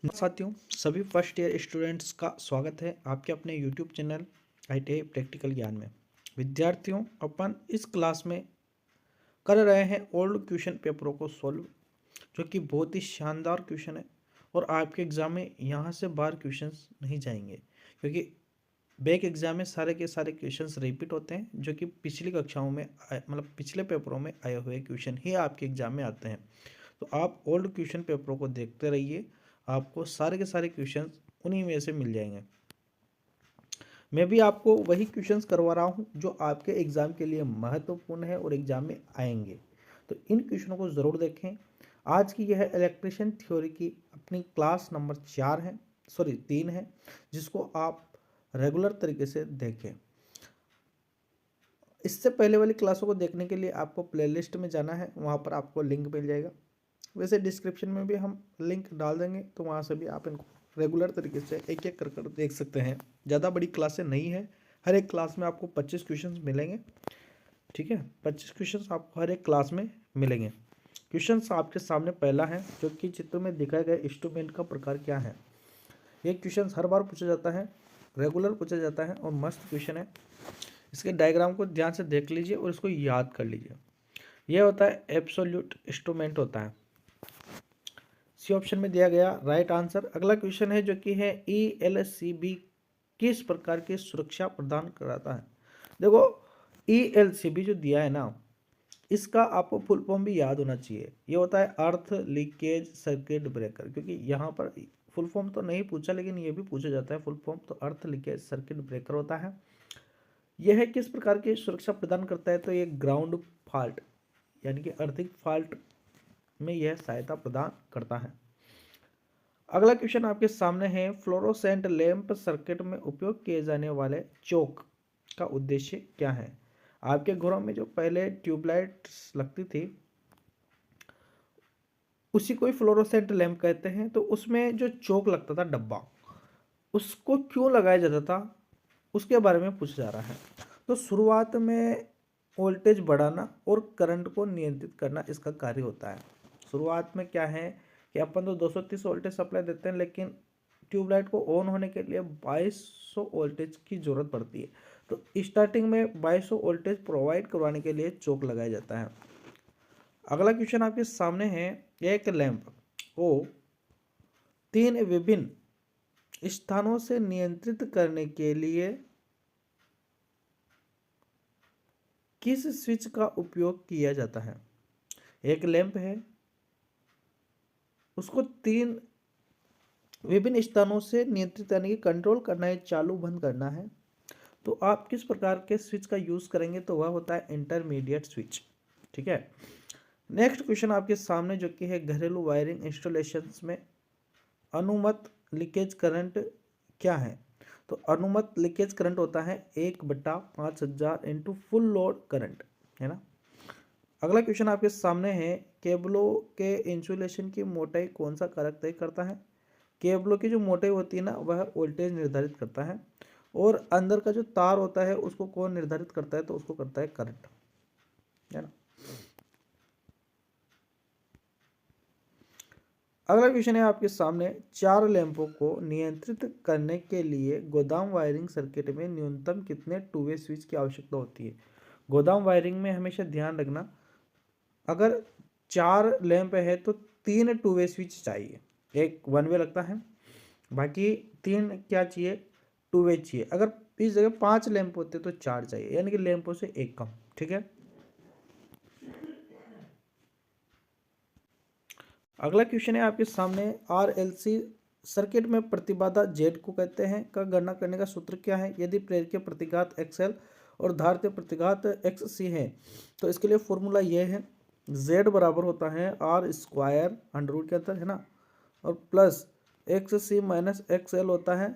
साथियों, सभी first year students का स्वागत है आपके अपने यूट्यूब चैनल ITI प्रैक्टिकल ज्ञान में। विद्यार्थियों, अपन इस क्लास में कर रहे हैं ओल्ड क्वेश्चन पेपरों को सॉल्व, जो कि बहुत ही शानदार क्वेश्चन है और आपके एग्जाम में यहाँ से बाहर क्वेश्चंस नहीं जाएंगे, क्योंकि बैक एग्जाम में सारे के सारे क्वेश्चंस रिपीट होते हैं, जो कि पिछली कक्षाओं में मतलब पिछले पेपरों में आए हुए क्वेश्चन ही आपके एग्जाम में आते हैं। तो आप ओल्ड क्वेश्चन पेपरों को देखते रहिए, आपको सारे के सारे क्वेश्चन उन्हीं में से मिल जाएंगे। मैं भी आपको वही क्वेश्चंस करवा रहा हूँ जो आपके एग्ज़ाम के लिए महत्वपूर्ण है और एग्ज़ाम में आएंगे, तो इन क्वेश्चनों को ज़रूर देखें। आज की यह इलेक्ट्रिशियन थ्योरी की अपनी क्लास नंबर 3 है, जिसको आप रेगुलर तरीके से देखें। इससे पहले वाली क्लासों को देखने के लिए आपको प्लेलिस्ट में जाना है, वहाँ पर आपको लिंक मिल जाएगा। वैसे डिस्क्रिप्शन में भी हम लिंक डाल देंगे, तो वहाँ से भी आप इनको रेगुलर तरीके से एक एक कर देख सकते हैं। ज़्यादा बड़ी क्लासें नहीं है, हर एक क्लास में आपको 25 क्वेश्चंस मिलेंगे। ठीक है, 25 क्वेश्चंस आपको हर एक क्लास में मिलेंगे। क्वेश्चंस आपके सामने पहला है, जो कि चित्र में दिखाए गए इंस्ट्रूमेंट का प्रकार क्या है। ये क्वेश्चन हर बार पूछा जाता है, रेगुलर पूछा जाता है और मस्त क्वेश्चन है। इसके डायग्राम को ध्यान से देख लीजिए और इसको याद कर लीजिए। यह होता है एब्सोल्यूट इंस्ट्रूमेंट होता है। सी ऑप्शन में दिया गया राइट आंसर। अगला क्वेश्चन है, जो कि है ELCB किस प्रकार की सुरक्षा प्रदान कराता है। देखो, ELCB जो दिया है ना, इसका आपको फुल फॉर्म भी याद होना चाहिए। ये होता है अर्थ लीकेज सर्किट ब्रेकर, क्योंकि यहाँ पर फुल फॉर्म तो नहीं पूछा, लेकिन ये भी पूछा जाता है फुल फॉर्म। तो अर्थ लीकेज सर्किट ब्रेकर होता है। यह किस प्रकार की सुरक्षा प्रदान करता है, तो ये ग्राउंड फॉल्ट यानी कि अर्थिंग फॉल्ट में यह सहायता प्रदान करता है। अगला क्वेश्चन आपके सामने है, फ्लोरोसेंट लैंप सर्किट में उपयोग किए जाने वाले चौक का उद्देश्य क्या है। आपके घरों में जो पहले ट्यूबलाइट्स लगती थी, उसी को ही फ्लोरोसेंट लैंप कहते हैं। तो उसमें जो चौक लगता था, डब्बा, उसको क्यों लगाया जाता था, उसके बारे में पूछा जा रहा है। तो शुरुआत में वोल्टेज बढ़ाना और करंट को नियंत्रित करना इसका कार्य होता है। शुरुआत में क्या है कि अपन तो 230 वोल्टेज सप्लाई देते हैं, लेकिन ट्यूबलाइट को ऑन होने के लिए 2200 वोल्टेज की ज़रूरत पड़ती है। तो स्टार्टिंग में 2200 वोल्टेज प्रोवाइड करवाने के लिए चौक लगाया जाता है। अगला क्वेश्चन आपके सामने है, एक लैंप को 3 विभिन्न स्थानों से नियंत्रित करने के लिए किस स्विच का उपयोग किया जाता है। एक लैंप है, उसको 3 विभिन्न स्थानों से नियंत्रित करने की, कंट्रोल करना है, चालू बंद करना है। तो आप किस प्रकार के स्विच का यूज करेंगे, तो वह होता है इंटरमीडिएट स्विच। ठीक है, नेक्स्ट क्वेश्चन आपके सामने, जो कि है घरेलू वायरिंग इंस्टॉलेशंस में अनुमत लीकेज करंट क्या है। तो अनुमत लीकेज करंट होता है 1/5000 इंटू फुल लोड करंट, है ना। अगला क्वेश्चन आपके सामने है, केबलों के इंसुलेशन की मोटाई कौन सा कारक तय करता है। केबलों की जो मोटाई होती है ना, वह वोल्टेज निर्धारित करता है, और अंदर का जो तार होता है उसको कौन निर्धारित करता है, तो उसको करता है करंट, है ना। अगला क्वेश्चन है आपके सामने, 4 लैंपों को नियंत्रित करने के लिए गोदाम वायरिंग सर्किट में न्यूनतम कितने टू वे स्विच की आवश्यकता होती है। गोदाम वायरिंग में हमेशा ध्यान रखना, अगर 4 लैंप है तो 3 टू वे स्विच चाहिए। एक वन वे लगता है, बाकी 3 क्या चाहिए, टू वे चाहिए। अगर इस जगह 5 लैंप होते तो 4 चाहिए, यानी कि लैंपों से एक कम। ठीक है, अगला क्वेश्चन है आपके सामने, RLC सर्किट में प्रतिबाधा Z को कहते हैं का गणना करने का सूत्र क्या है। यदि प्रेरकीय प्रतिघात XL और धारित्र प्रतिघात XC है, तो इसके लिए फॉर्मूला ये है, Z बराबर होता है R² अंडर रूट के अंदर, है ना, और प्लस XC माइनस XL होता है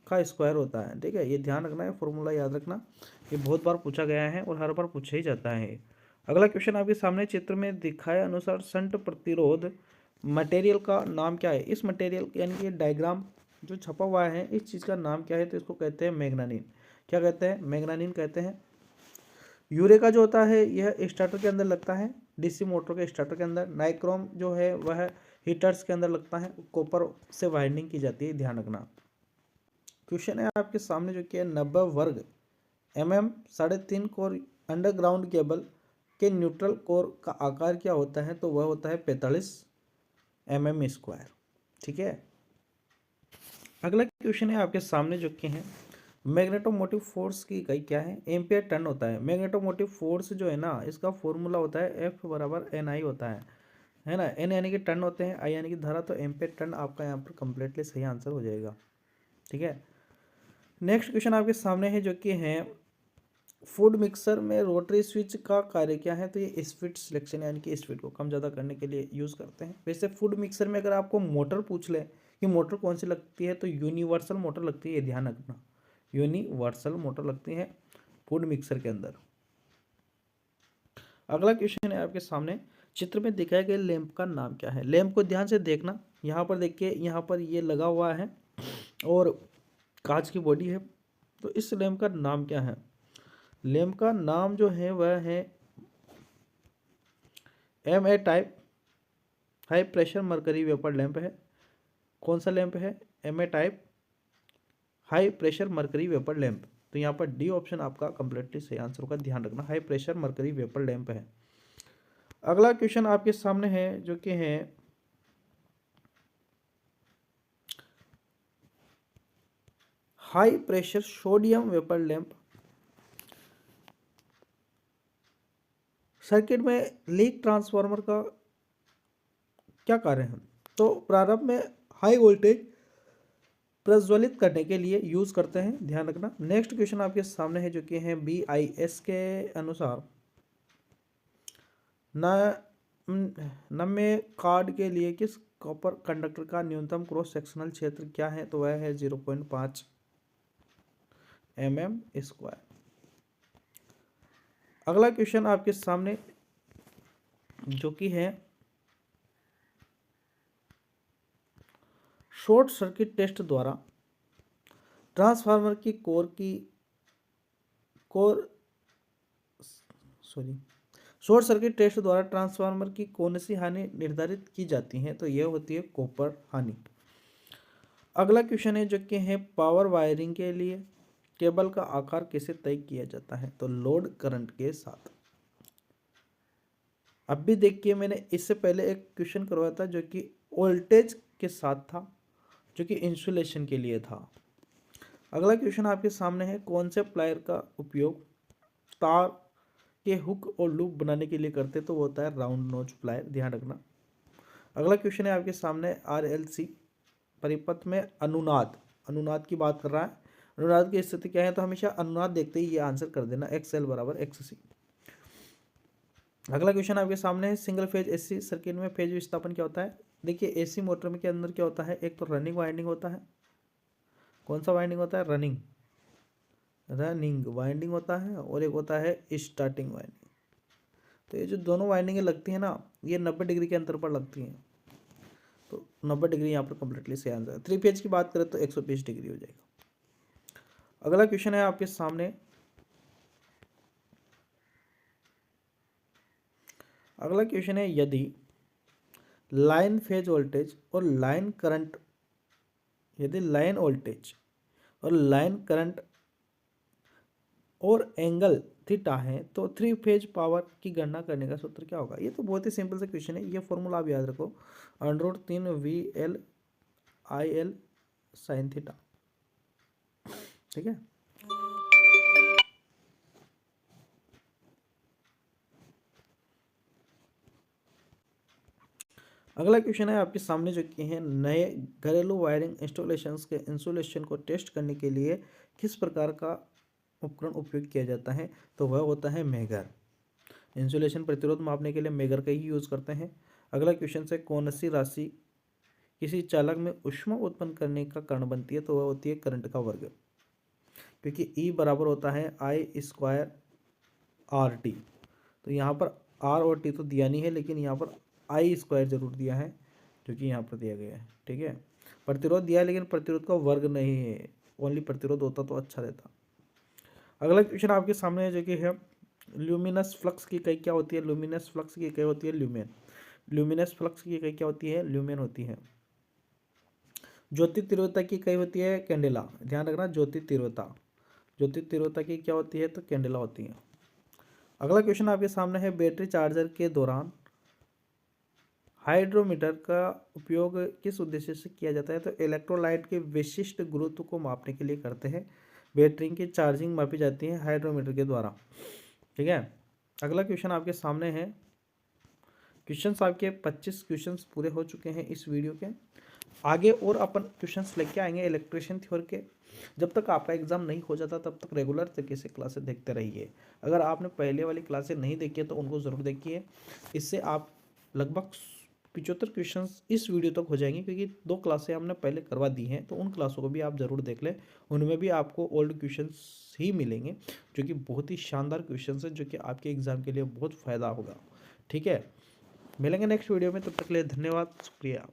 का स्क्वायर होता है। ठीक है, ये ध्यान रखना है, फॉर्मूला याद रखना, ये बहुत बार पूछा गया है और हर बार पूछा ही जाता है। अगला क्वेश्चन आपके सामने चित्र में दिखाए अनुसार शंट प्रतिरोध मटेरियल का नाम क्या है। इस मटेरियल यानी कि डायग्राम जो छपा हुआ है, इस चीज़ का नाम क्या है, तो इसको कहते हैं मैग्नानिन। क्या कहते हैं, मैग्नानिन कहते हैं। यूरेका जो होता है, यह स्टार्टर के अंदर लगता है, DC मोटर के स्टार्टर के अंदर। नाइक्रोम जो है वह हीटर्स के अंदर लगता है, कॉपर से वाइंडिंग की जाती है, ध्यान रखना। क्वेश्चन है आपके सामने जो कि है 90 वर्ग mm 3.5 कोर अंडरग्राउंड केबल के न्यूट्रल कोर का आकार क्या होता है? तो वह होता है 45 mm²। ठीक है। अगला क्वेश्चन है आपके सामने जो कि है मैग्नेटोमोटिव फोर्स की इकाई क्या है? एम्पियर टन होता है। मैग्नेटोमोटिव फोर्स जो है ना, इसका फॉर्मूला होता है F बराबर NI होता है ना। N यानी कि टन होते हैं, I यानी कि धारा, तो एम्पियर टन आपका यहाँ पर कंप्लीटली सही आंसर हो जाएगा। ठीक है। नेक्स्ट क्वेश्चन आपके सामने है जो कि है फूड मिक्सर में रोटरी स्विच का कार्य क्या है? तो ये स्पीड सिलेक्शन यानी कि स्पीड को कम ज़्यादा करने के लिए यूज़ करते हैं। वैसे फूड मिक्सर में अगर आपको मोटर पूछ ले कि मोटर कौन सी लगती है, तो यूनिवर्सल मोटर लगती है, ये ध्यान रखना, यूनिवर्सल मोटर लगती है फूड मिक्सर के अंदर। अगला क्वेश्चन है आपके सामने, चित्र में दिखाए गए लैंप का नाम क्या है? लैंप को ध्यान से देखना, यहाँ पर देखिए, यहाँ पर ये लगा हुआ है और कांच की बॉडी है। तो इस लैंप का नाम क्या है? लैंप का नाम जो है वह है MA type high pressure mercury vapour lamp है। कौन सा लैंप है? MA type high pressure mercury vapour lamp. तो यहाँ पर डी ऑप्शन आपका कंप्लीटली सही आंसर होगा, ध्यान रखना, high pressure mercury vapour lamp है। अगला क्वेश्चन आपके सामने है जो कि है high pressure sodium vapour lamp circuit में लीक ट्रांसफार्मर का क्या कार्य है? तो प्रारंभ में हाई वोल्टेज प्रज्वलित करने के लिए यूज करते हैं, ध्यान रखना। नेक्स्ट क्वेश्चन आपके सामने है जो कि है BIS के अनुसार नम्य कार्ड के लिए किस कॉपर कंडक्टर का न्यूनतम क्रॉस सेक्शनल क्षेत्र क्या है? तो वह है 0.5 mm²। अगला क्वेश्चन आपके सामने जो कि है शॉर्ट सर्किट टेस्ट द्वारा ट्रांसफार्मर की शॉर्ट सर्किट टेस्ट द्वारा ट्रांसफार्मर की कौन सी हानि निर्धारित की जाती है? तो यह होती है कॉपर हानि। अगला क्वेश्चन है जो कि है पावर वायरिंग के लिए केबल का आकार कैसे तय किया जाता है? तो लोड करंट के साथ। अब भी देखिए, मैंने इससे पहले एक क्वेश्चन करवाया था जो कि वोल्टेज के साथ था, जो कि इंसुलेशन के लिए था। अगला क्वेश्चन आपके सामने है, कौन से प्लायर का उपयोग तार के हुक और लूप बनाने के लिए करते? तो वो होता है राउंड नोच प्लायर, ध्यान रखना। अगला क्वेश्चन है आपके सामने RLC परिपथ में अनुनाद की बात कर रहा है। अनुनाद की स्थिति क्या है? तो हमेशा अनुनाद देखते ही ये आंसर कर देना, XL बराबर XC। अगला क्वेश्चन आपके सामने है, सिंगल फेज AC सर्किट में फेज विस्थापन क्या होता है? देखिए, AC मोटर में के अंदर क्या होता है, एक तो रनिंग वाइंडिंग होता है। कौन सा वाइंडिंग होता है? रनिंग वाइंडिंग होता है, और एक होता है स्टार्टिंग वाइंडिंग। तो ये जो दोनों वाइंडिंगें लगती हैं ना, ये 90 डिग्री के अंतर पर लगती हैं। तो 90 डिग्री यहाँ पर कंप्लीटली सही आंसर है। 3 फेज की बात करें तो 120 डिग्री हो जाएगा। अगला क्वेश्चन है आपके सामने, अगला क्वेश्चन है, यदि लाइन फेज वोल्टेज और लाइन करंट, यदि लाइन वोल्टेज और लाइन करंट और एंगल थीटा है, तो 3 फेज पावर की गणना करने का सूत्र क्या होगा? ये तो बहुत ही सिंपल सा क्वेश्चन है, ये फॉर्मूला आप याद रखो, √3 VL IL साइन थीटा। ठीक है। अगला क्वेश्चन है आपके सामने जो कि है, नए घरेलू वायरिंग इंस्टॉलेशंस के इंसुलेशन को टेस्ट करने के लिए किस प्रकार का उपकरण उपयोग किया जाता है? तो वह होता है मेगर। इंसुलेशन प्रतिरोध मापने के लिए मेगर का ही यूज करते हैं। अगला क्वेश्चन से, कौन सी राशि किसी चालक में ऊष्मा उत्पन्न करने का कारण बनती है? तो वह होती है करंट का वर्ग, क्योंकि E बराबर होता है I² RT। तो यहाँ पर R और T तो दिया नहीं है, लेकिन यहाँ पर I² जरूर दिया है, जो कि यहाँ पर दिया गया है। ठीक है। प्रतिरोध दिया है, लेकिन प्रतिरोध का वर्ग नहीं है, ओनली प्रतिरोध होता तो अच्छा रहता। अगला क्वेश्चन आपके सामने है जो कि है ल्यूमिनस फ्लक्स की इकाई क्या होती है? ल्यूमिनस फ्लक्स की इकाई होती है ल्यूमेन। ल्यूमिनस फ्लक्स की इकाई क्या होती है? ल्यूमेन होती है। ज्योति तीव्रता की इकाई होती है कैंडेला। ध्यान रखना, ज्योति तीव्रता की क्या होती है? तो कैंडेला होती है। अगला क्वेश्चन आपके सामने है, बैटरी चार्जर के दौरान हाइड्रोमीटर का उपयोग किस उद्देश्य से किया जाता है? तो इलेक्ट्रोलाइट के विशिष्ट गुरुत्व को मापने के लिए करते हैं। बैटरी की चार्जिंग मापी जाती है हाइड्रोमीटर के द्वारा। ठीक है। अगला क्वेश्चन आपके सामने है, क्वेश्चंस आपके 25 क्वेश्चंस पूरे हो चुके हैं इस वीडियो के। आगे और अपन क्वेश्चंस लेके आएंगे इलेक्ट्रिशियन थ्योरी के। जब तक आपका एग्जाम नहीं हो जाता तब तक रेगुलर तरीके से क्लासेस देखते रहिए। अगर आपने पहले वाली क्लासेस नहीं देखी है तो उनको ज़रूर देखिए। इससे आप लगभग 75 क्वेश्चंस इस वीडियो तक हो जाएंगे, क्योंकि 2 क्लासें हमने पहले करवा दी हैं, तो उन क्लासों को भी आप ज़रूर देख लें। उनमें भी आपको ओल्ड क्वेश्चंस ही मिलेंगे, जो कि बहुत ही शानदार क्वेश्चंस हैं, जो कि आपके एग्ज़ाम के लिए बहुत फ़ायदा होगा। ठीक है, मिलेंगे नेक्स्ट वीडियो में, तब तक के लिए धन्यवाद, शुक्रिया।